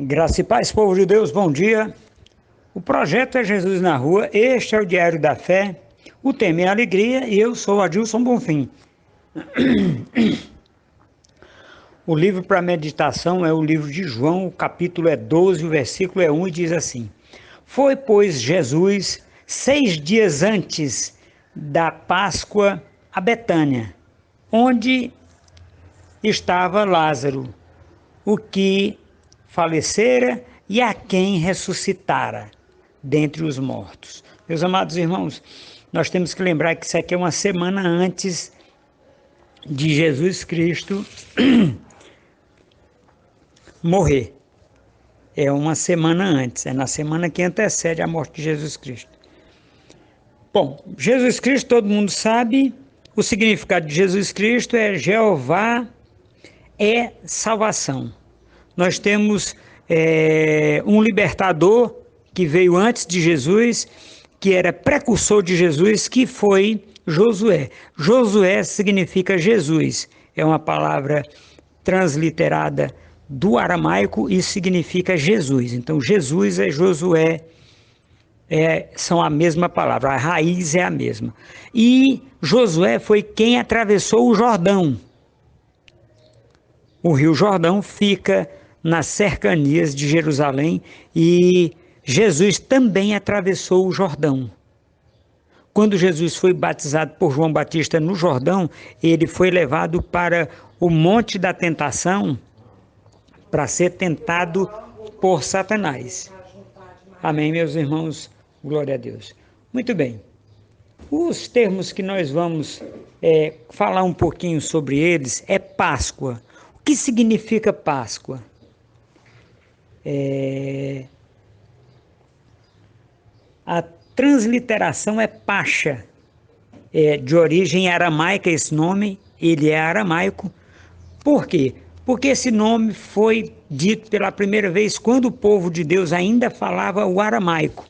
Graça e paz, povo de Deus, bom dia. O projeto é Jesus na Rua, este é o Diário da Fé, o tema é alegria e eu sou Adilson Bonfim. O livro para meditação é o livro de João, o capítulo é 12, o versículo é 1 e diz assim: Foi, pois, Jesus 6 dias antes da Páscoa a Betânia, onde estava Lázaro, o que falecera e a quem ressuscitara dentre os mortos. Meus amados irmãos, nós temos que lembrar que isso aqui é uma semana antes de Jesus Cristo morrer. É uma semana antes, é na semana que antecede a morte de Jesus Cristo. Bom, Jesus Cristo, todo mundo sabe, o significado de Jesus Cristo é Jeová é salvação. Nós temos um libertador que veio antes de Jesus, que era precursor de Jesus, que foi Josué. Josué significa Jesus, é uma palavra transliterada do aramaico e significa Jesus. Então Jesus e Josué são a mesma palavra, a raiz é a mesma. E Josué foi quem atravessou o Jordão. O rio Jordão fica nas cercanias de Jerusalém e Jesus também atravessou o Jordão. Quando Jesus foi batizado por João Batista no Jordão, ele foi levado para o Monte da Tentação para ser tentado por Satanás. Amém, meus irmãos? Glória a Deus. Muito bem. Os termos que nós vamos falar um pouquinho sobre eles é Páscoa. O que significa Páscoa? A transliteração é Pacha, de origem aramaica esse nome, ele é aramaico. Por quê? Porque esse nome foi dito pela primeira vez quando o povo de Deus ainda falava o aramaico,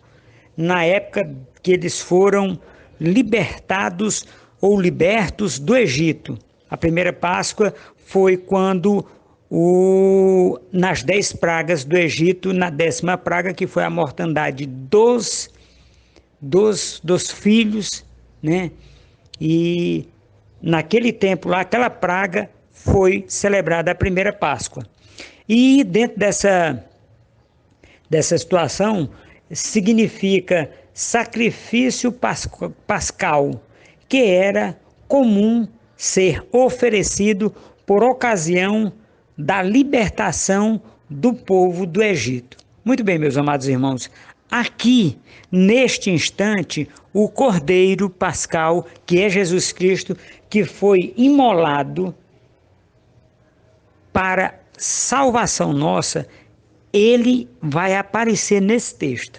na época que eles foram libertados ou libertos do Egito. A primeira Páscoa foi quando nas 10 pragas do Egito, na 10ª praga, que foi a mortandade dos filhos, né? E naquele tempo lá, aquela praga foi celebrada a primeira Páscoa. E dentro dessa situação, significa sacrifício pascal, que era comum ser oferecido por ocasião da libertação do povo do Egito. Muito bem, meus amados irmãos, aqui, neste instante, o Cordeiro Pascal, que é Jesus Cristo, que foi imolado para salvação nossa, ele vai aparecer nesse texto.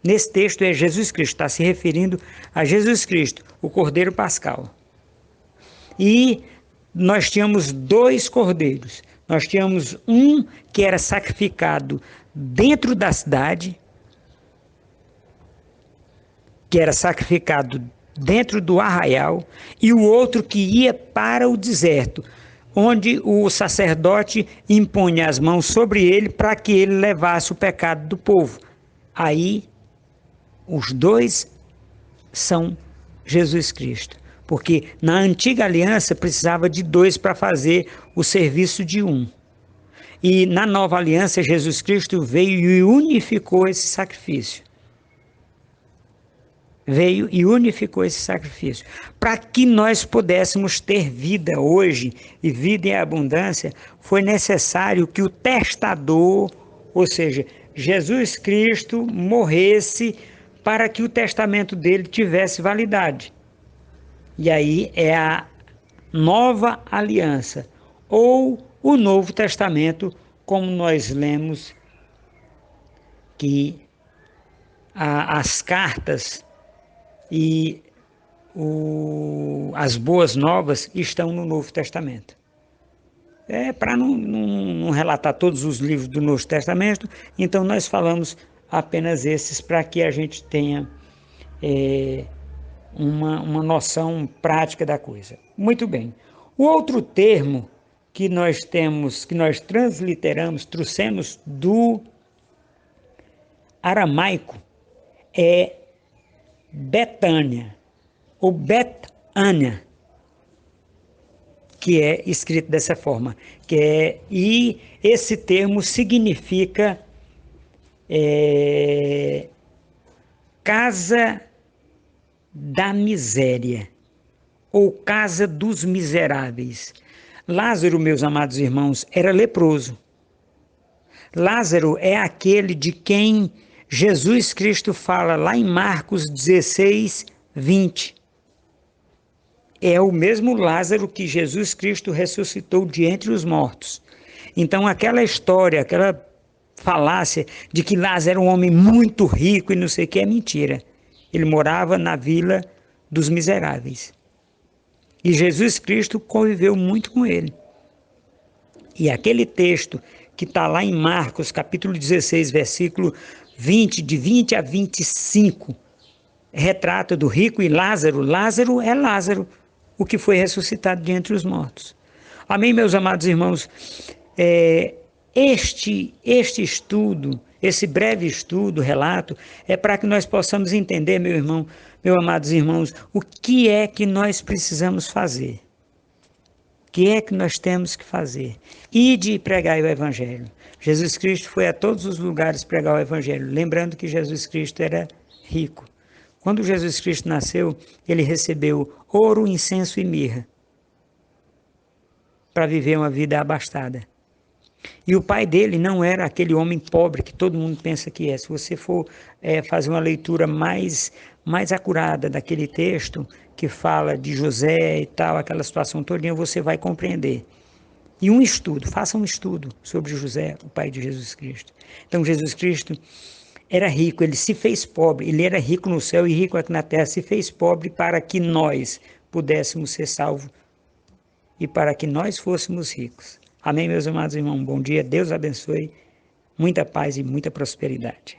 Nesse texto é Jesus Cristo, está se referindo a Jesus Cristo, o Cordeiro Pascal. E nós tínhamos 2 cordeiros. Nós tínhamos um que era sacrificado dentro da cidade, que era sacrificado dentro do arraial, e o outro que ia para o deserto, onde o sacerdote impunha as mãos sobre ele para que ele levasse o pecado do povo. Aí, os 2 são Jesus Cristo, porque na antiga aliança precisava de 2 para fazer o serviço de um. E na nova aliança, Jesus Cristo veio e unificou esse sacrifício. Veio e unificou esse sacrifício. Para que nós pudéssemos ter vida hoje e vida em abundância, foi necessário que o testador, ou seja, Jesus Cristo, morresse para que o testamento dele tivesse validade. E aí é a nova aliança, ou o Novo Testamento, como nós lemos que as cartas e as boas novas estão no Novo Testamento. Para não relatar todos os livros do Novo Testamento, então nós falamos apenas esses para que a gente tenha uma noção prática da coisa. Muito bem. O outro termo que nós temos, que nós transliteramos, trouxemos do aramaico, é Betânia, ou Betânia, que é escrito dessa forma, e esse termo significa casa da miséria, ou casa dos miseráveis. Lázaro, meus amados irmãos, era leproso. Lázaro é aquele de quem Jesus Cristo fala lá em Marcos 16, 20. É o mesmo Lázaro que Jesus Cristo ressuscitou de entre os mortos. Então, aquela história, aquela falácia de que Lázaro era um homem muito rico e não sei o que, é mentira. Ele morava na vila dos miseráveis. E Jesus Cristo conviveu muito com ele. E aquele texto que está lá em Marcos, capítulo 16, versículo 20, de 20 a 25, retrata do rico e Lázaro. Lázaro é Lázaro, o que foi ressuscitado de entre os mortos. Amém, meus amados irmãos? Este estudo, esse breve estudo, relato, é para que nós possamos entender, meu irmão, meus amados irmãos, o que é que nós precisamos fazer. O que é que nós temos que fazer? Ide e pregai o Evangelho. Jesus Cristo foi a todos os lugares pregar o Evangelho, lembrando que Jesus Cristo era rico. Quando Jesus Cristo nasceu, ele recebeu ouro, incenso e mirra para viver uma vida abastada. E o pai dele não era aquele homem pobre que todo mundo pensa que é. Se você for fazer uma leitura mais acurada daquele texto que fala de José e tal, aquela situação todinha, você vai compreender. E um estudo, faça um estudo sobre José, o pai de Jesus Cristo. Então, Jesus Cristo era rico, ele se fez pobre, ele era rico no céu e rico aqui na terra, se fez pobre para que nós pudéssemos ser salvos e para que nós fôssemos ricos. Amém, meus amados irmãos? Bom dia, Deus abençoe, muita paz e muita prosperidade.